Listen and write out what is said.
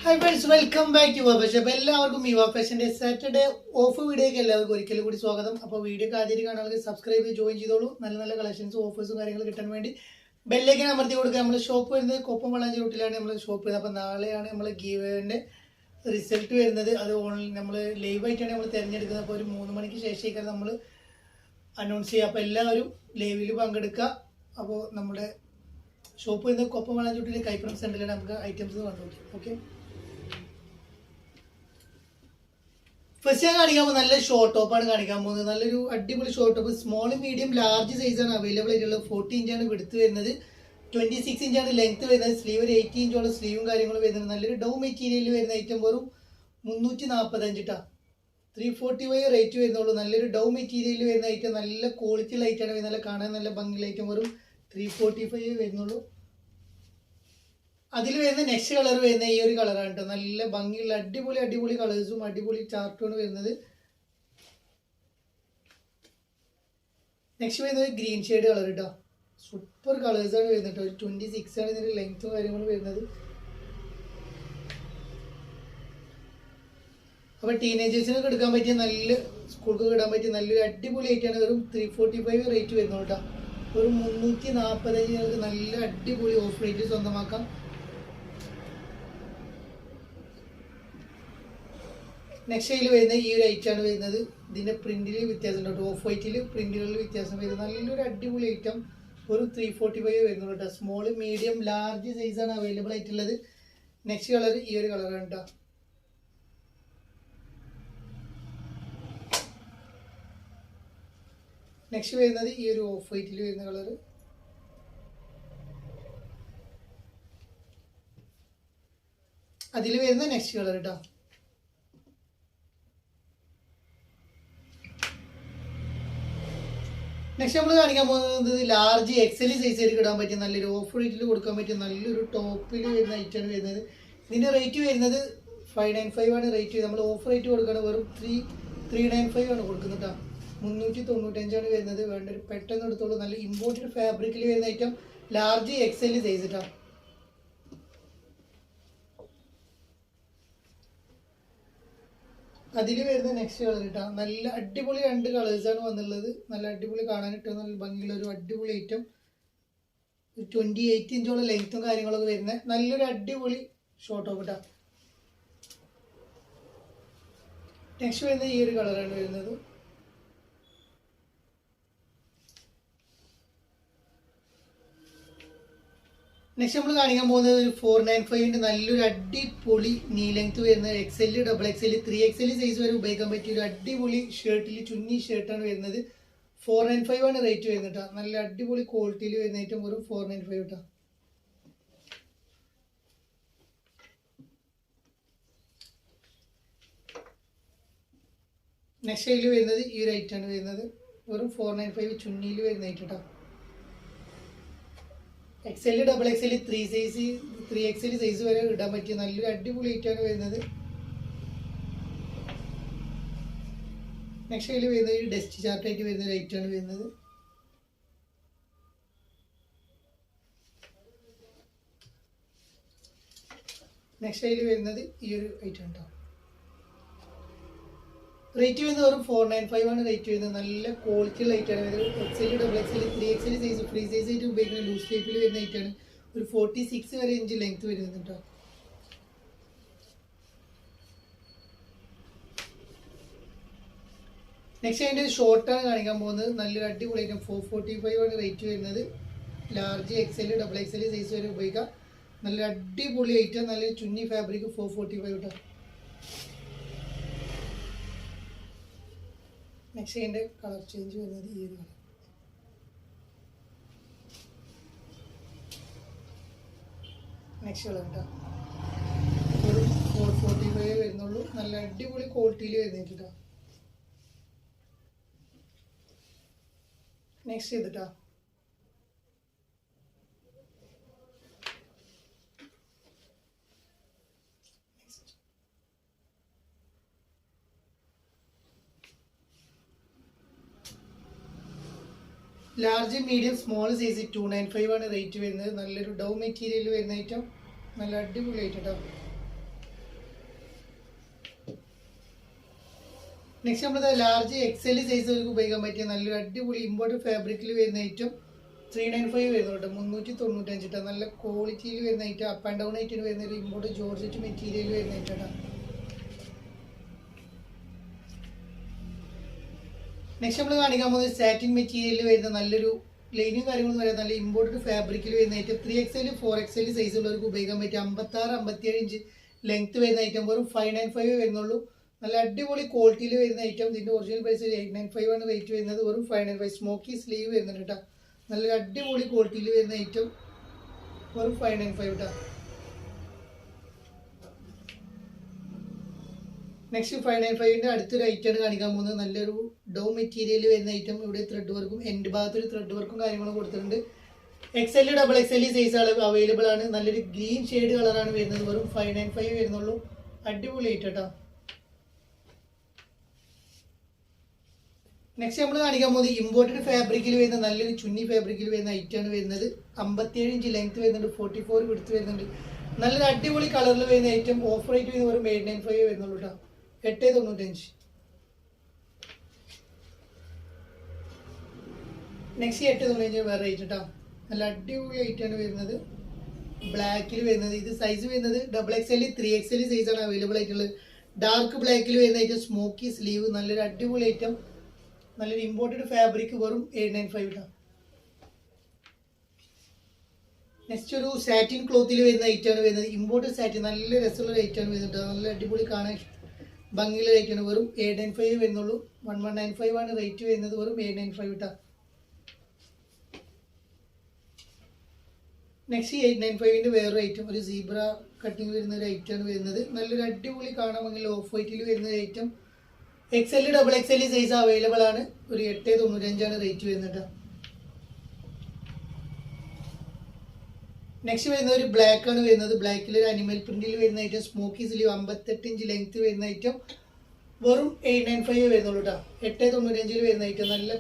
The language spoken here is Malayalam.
Hi friends, welcome back to fashion. അപ്പോൾ എല്ലാവർക്കും യുവ ഫാഷൻ്റെ സാറ്റർഡേ ഓഫ് വീഡിയോയ്ക്ക് എല്ലാവർക്കും ഒരിക്കലും കൂടി സ്വാഗതം. അപ്പോൾ വീഡിയോ ആദ്യമായിട്ട് കാണുകയാണെങ്കിൽ സബ്സ്ക്രൈബ് ചെയ്ത് ജോയിൻ ചെയ്തോളൂ. നല്ല നല്ല കളക്ഷൻസും ഓഫേഴ്സും കാര്യങ്ങളും കിട്ടാൻ വേണ്ടി ബെല്ലേക്കിന് അമർത്തി കൊടുക്കുക. നമ്മൾ ഷോപ്പ് വരുന്നത് കൊപ്പം വളാഞ്ചി റൂട്ടിലാണ് നമ്മൾ ഷോപ്പ് വരുന്നത്. അപ്പോൾ നാളെയാണ് നമ്മൾ ഗീവേൻ്റെ റിസൾട്ട് വരുന്നത്. അത് ഓൺലൈൻ നമ്മൾ ലൈവായിട്ടാണ് നമ്മൾ തിരഞ്ഞെടുക്കുന്നത്. അപ്പോൾ ഒരു 3 മണിക്ക് ശേഷമേക്കാണ് നമ്മൾ അനൗൺസ് ചെയ്യുക. അപ്പോൾ എല്ലാവരും ലൈവിൽ പങ്കെടുക്കുക. അപ്പോൾ നമ്മുടെ ഷോപ്പ് വരുന്നത് കൊപ്പം വളാഞ്ചി റൂട്ടിലെ കൈപ്പുറം സെൻറ്ററിലാണ്. നമുക്ക് ഐറ്റംസ് കണ്ടുപിടിക്കും. ഓക്കെ, ഫസ്റ്റ് ഞാൻ കാണിക്കാൻ പോകുന്നത് നല്ല ഷോർട്ട് ടോപ്പാണ് കാണിക്കാൻ പോകുന്നത്. നല്ലൊരു അടിപൊളി short top, small medium large സൈസാണ് അവൈലബിൾ ആയിട്ടുള്ളത്. 40 ഇഞ്ചാണ് വിടുത്ത് വരുന്നത്, 26 ഇഞ്ചാണ് ലെങ്ത് വരുന്നത്. സ്ലീവ് ഒരു 80 ഇഞ്ചോളം സ്ലീവും കാര്യങ്ങളും വരുന്നത്. നല്ലൊരു ഡൗ മെറ്റീരിയലിൽ വരുന്ന ഐറ്റം വെറും 345 ട്ടാ, 345 റേറ്റ് വരുന്നുള്ളൂ. നല്ലൊരു ഡൗ മെറ്റീരിയലിൽ വരുന്ന ഐറ്റം, നല്ല ക്വാളിറ്റി ലൈറ്റാണ് വരുന്നത്. നല്ല കാണാൻ നല്ല ഭംഗിയുള്ള ഐറ്റം വെറും 345 വരുന്നുള്ളൂ. അതിൽ വരുന്ന നെക്സ്റ്റ് കളർ വരുന്ന ഈ ഒരു കളറാണ് കേട്ടോ. നല്ല ഭംഗിയുള്ള അടിപൊളി കളേഴ്സും അടിപൊളി ചാർട്ടുമാണ് വരുന്നത്. നെക്സ്റ്റ് വരുന്നത് ഗ്രീൻ ഷെയ്ഡ് കളർ കേട്ടോ. സൂപ്പർ കളേഴ്സാണ് വരുന്നത് കേട്ടോ. 26 ആണ് ഇതിൻ്റെ ലെങ്ത്തും കാര്യങ്ങളും വരുന്നത്. അപ്പോൾ ടീനേജേഴ്സിനൊക്കെ എടുക്കാൻ പറ്റിയ നല്ല സ്കൂൾക്ക് ഇടാൻ പറ്റിയ നല്ലൊരു അടിപൊളി ആയിട്ടാണ്. വെറും 345 റേറ്റ് വരുന്നത് കേട്ടോ. ഒരു 345 നല്ല അടിപൊളി ഓഫ് റേറ്റ് സ്വന്തമാക്കാം. നെക്സ്റ്റ് ഇതിൽ വരുന്ന ഈ ഒരു ഐറ്റമാണ് വരുന്നത്. ഇതിൻ്റെ പ്രിന്റിൽ വ്യത്യാസം ഉണ്ട്. ഓഫ് വൈറ്റിൽ പ്രിന്റുകളിൽ വ്യത്യാസം വരുന്നത്. നല്ലൊരു അടിപൊളി ഐറ്റം ഒരു 345 വരുന്നുള്ളൂ കേട്ടോ. സ്മോൾ മീഡിയം ലാർജ് സൈസാണ് അവൈലബിൾ ആയിട്ടുള്ളത്. നെക്സ്റ്റ് കളർ ഈ ഒരു കളറാണ് കേട്ടോ. നെക്സ്റ്റ് വരുന്നത് ഈ ഒരു ഓഫ് വൈറ്റിൽ വരുന്ന കളർ. അതിൽ വരുന്ന നെക്സ്റ്റ് കളർ കേട്ടോ. നെക്സ്റ്റ് നമ്മൾ കാണിക്കാൻ പോകുന്നത് ലാർജ് എക്സൽ സൈസിലേക്ക് ഇടാൻ പറ്റിയ നല്ലൊരു ഓഫ് റേറ്റിൽ കൊടുക്കാൻ പറ്റിയ നല്ലൊരു ടോപ്പിൽ വരുന്ന ഐറ്റമാണ് വരുന്നത്. ഇതിൻ്റെ റേറ്റ് വരുന്നത് 595 ആണ് റേറ്റ്. നമ്മൾ ഓഫ് റേറ്റ് കൊടുക്കുകയാണ് വെറും 395 ആണ് കൊടുക്കുന്നത് കേട്ടോ. 395 ആണ് വരുന്നത്. വേണ്ടൊരു പെട്ടെന്ന് എടുത്തോളൂ. നല്ല ഇമ്പോർട്ടഡ് ഫാബ്രിക്കിൽ വരുന്ന ഐറ്റം ലാർജ് എക്സൽ സൈസ് കേട്ടോ. അതിൽ വരുന്ന നെക്സ്റ്റ് കളർ കേട്ടോ. നല്ല അടിപൊളി 2 കളേഴ്സാണ് വന്നുള്ളത്. നല്ല അടിപൊളി കാണാനിട്ട് നല്ല ഭംഗിയുള്ള ഒരു അടിപൊളി ഐറ്റം. 28 ഇഞ്ചോളം ലെങ്ത്തും കാര്യങ്ങളൊക്കെ വരുന്ന നല്ലൊരു അടിപൊളി ഷോർട്ട് ടോപ്പ് കേട്ടോ. നെക്സ്റ്റ് വരുന്ന ഈ ഒരു കളറാണ് വരുന്നത്. നെക്സ്റ്റ് നമ്മൾ കാണിക്കാൻ പോകുന്നത് ഒരു 495 നല്ലൊരു അടിപൊളി നീ ലെങ്ത് വരുന്ന XL, XXL, 3XL സൈസ് വരെ ഉപയോഗിക്കാൻ പറ്റിയ ഒരു അടിപൊളി ഷർട്ടിൽ ചുന്നി ഷർട്ടാണ് വരുന്നത്. 495 ആണ് റേറ്റ് വരുന്നത് കേട്ടോ. നല്ല അടിപൊളി ക്വാളിറ്റിയിൽ വരുന്ന ഐറ്റം ഒരു 495 കേട്ടോ. നെക്സ്റ്റ് അതിൽ വരുന്നത് ഈ ഒരു ഐറ്റമാണ് വരുന്നത്. വെറും 495 ചുന്നിയിൽ വരുന്ന ഐറ്റം കേട്ടോ. XL, XXL, 3XL സൈസ് വരെ ഇടാൻ പറ്റിയ നല്ലൊരു അടിപൊളി ഐറ്റമാണ് വരുന്നത്. നെക്സ്റ്റ് അതിൽ വരുന്നത് ഈ ഡസ്റ്റ് ചാർട്ടായിട്ട് വരുന്ന ഒരു ഐറ്റമാണ് വരുന്നത്. നെക്സ്റ്റ് അതിൽ വരുന്നത് ഈ ഒരു ഐറ്റം കേട്ടോ. റേറ്റ് വരുന്നത് വെറും 495 ആണ് റേറ്റ് വരുന്നത്. നല്ല ക്വാളിറ്റി ലൈറ്റാണ് വരുന്നത്. XL, XXL, 3XL size free size ആയിട്ട് ഉപയോഗിക്കുന്ന ലൂസ് ടൈപ്പിൽ വരുന്ന ഐറ്റാണ്. ഒരു 46 വരെ ഇഞ്ച് ലെങ്ത് വരുന്നത് കേട്ടോ. നെക്സ്റ്റ് അതിൻ്റെ ഷോർട്ടാണ് കാണിക്കാൻ പോകുന്നത്. നല്ലൊരു അടിപൊളി ഐറ്റം 445 ആണ് റേറ്റ് വരുന്നത്. ലാർജ് XL, XXL സൈസ് വരെ ഉപയോഗിക്കാം. നല്ല അടിപൊളി ഐറ്റം, നല്ല ചുന്നി ഫാബ്രിക് 445 കേട്ടോ. നെക്സ്റ്റ് അതിൻ്റെ കളർ ചേഞ്ച് വരുന്നത് ഈ ഒരു കളർ. നെക്സ്റ്റ് കളർ കേട്ടോ. ഒരു 445 വരുന്നുള്ളൂ. നല്ല അടിപൊളി ക്വാളിറ്റിയിൽ വരുന്നത് കേട്ടോ. നെക്സ്റ്റ് ചെയ്തിട്ടോ. ലാർജ് മീഡിയം സ്മോൾ സൈസ് 295 ആണ് റേറ്റ് വരുന്നത്. നല്ലൊരു ഡൗ മെറ്റീരിയൽ വരുന്ന ഐറ്റം, നല്ല അടിപൊളി ഐറ്റം കേട്ടോ. നെക്സ്റ്റ് നമ്മൾ ലാർജ് എക്സൽ സൈസുകൾക്ക് ഉപയോഗിക്കാൻ പറ്റിയ നല്ലൊരു അടിപൊളി ഇമ്പോർട്ടഡ് ഫാബ്രിക്കിൽ വരുന്ന ഐറ്റം 395 വരുന്നുണ്ട് 395 ട്ടോ. നല്ല ക്വാളിറ്റിയിൽ വരുന്ന ഐറ്റം അപ്പ് ആൻഡ് ഡൗൺ ആയിട്ട് വരുന്ന ഒരു ഇമ്പോർട്ടഡ് ജോർജറ്റ് മെറ്റീരിയൽ വരുന്ന ഐറ്റം. നെക്സ്റ്റ് നമ്മൾ കാണിക്കാൻ പോകുന്നത് സാറ്റിൻ മെറ്റീരിയലിൽ വരുന്ന നല്ലൊരു ലൈനും കാര്യങ്ങളും വരാൻ നല്ല ഇമ്പോർട്ടഡ് ഫാബ്രിക്കിൽ വരുന്ന ഐറ്റം 3XL 4XL സൈസ് ഉള്ളവർക്ക് ഉപയോഗിക്കാൻ പറ്റിയ 56-57 ഇഞ്ച് ലെങ്ത് വരുന്ന ഐറ്റം വെറും 595 വരുന്നുള്ളൂ. നല്ല അടിപൊളി ക്വാളിറ്റിയിൽ വരുന്ന ഐറ്റം. ഇതിന്റെ ഒറിജിനൽ പ്രൈസ് 895 ആണ് റേറ്റ് വരുന്നത്. വെറും 595. സ്മോക്കി സ്ലീവ് വരുന്നുണ്ട് കേട്ടോ. നല്ല അടിപൊളി ക്വാളിറ്റിയിൽ വരുന്ന ഐറ്റം വെറും 595 കേട്ടോ. നെക്സ്റ്റ് 595ന്റെ അടുത്തൊരു ഐറ്റമാണ് കാണിക്കാൻ പോകുന്നത്. നല്ലൊരു ഡോ മെറ്റീരിയൽ വരുന്ന ഐറ്റം. ഇവിടെ ത്രെഡ് വർക്കും എൻഡ് ഭാഗത്തൊരു ത്രെഡ് വർക്കും കാര്യങ്ങളും കൊടുത്തിട്ടുണ്ട്. XL XXL സൈസ് അവൈലബിൾ ആണ്. നല്ലൊരു ഗ്രീൻ ഷെയ്ഡ് കളറാണ് വരുന്നത്. വെറും 595 വരുന്നുള്ളൂ. അടിപൊളി ഐറ്റം കേട്ടോ. നെക്സ്റ്റ് നമ്മൾ കാണിക്കാൻ പോകുന്നത് ഇമ്പോർട്ടഡ് ഫാബ്രിക്കിൽ വരുന്ന നല്ലൊരു ചുന്നി ഫാബ്രിക്കിൽ വരുന്ന ഐറ്റമാണ് വരുന്നത്. 57 ഇഞ്ച് ലെങ്ത് വരുന്നുണ്ട്. 44 വിഡ്ത്ത് വരുന്നുണ്ട്. നല്ലൊരു അടിപൊളി കളറിൽ വരുന്ന ഐറ്റം. ഓഫ് റേറ്റ് വരുന്ന വെറും 895 വരുന്നുള്ളൂ കേട്ടോ. 895. നെക്സ്റ്റ് 895 വേറെ റേറ്റ് കേട്ടോ. നല്ല അടിപൊളി ഐറ്റമാണ് വരുന്നത്. ബ്ലാക്കിൽ വരുന്നത്. ഇത് സൈസ് വരുന്നത് XXL 3XL സൈസാണ് അവൈലബിൾ ആയിട്ടുള്ളത്. ഡാർക്ക് ബ്ലാക്കിൽ വരുന്ന ഐറ്റം. Smoky sleeve. നല്ലൊരു അടിപൊളി ഐറ്റം. നല്ലൊരു ഇമ്പോർട്ടഡ് ഫാബ്രിക്. വെറും 895 കേട്ടോ. നെക്സ്റ്റ് ഒരു സാറ്റിൻ ക്ലോത്തിൽ വരുന്ന ഐറ്റമാണ് വരുന്നത്. Imported satin. നല്ല രസമുള്ള ഐറ്റമാണ് വരുന്നത്. നല്ല അടിപൊളി കാണാൻ ഭംഗിയുള്ള ഐറ്റമാണ്. വെറും 895 വരുന്നുള്ളൂ. 1195 ആണ് റേറ്റ് വരുന്നത്. വെറും 895 കേട്ടോ. നെക്സ്റ്റ് 895ന്റെ വേറൊരു ഐറ്റം. ഒരു സീബ്ര കട്ടിങ് വരുന്ന ഒരു ഐറ്റമാണ് വരുന്നത്. നല്ലൊരു അടിപൊളി കാണാൻ ഭംഗിയുള്ള ഓഫ് വൈറ്റിൽ വരുന്ന ഒരു item. XL XXL size available ആണ്. ഒരു 895 ആണ് റേറ്റ് വരുന്നത്. നെക്സ്റ്റ് വരുന്ന ഒരു ബ്ലാക്ക് ആണ് വരുന്നത്. ബ്ലാക്കിൽ ഒരു അനിമൽ പ്രിന്റിൽ വരുന്ന item. Smoky sleeve. 58 inch length വരുന്ന ഐറ്റം. വെറും 895 വരുന്നുള്ളൂ കേട്ടോ. 895 വരുന്ന ഐറ്റം. നല്ല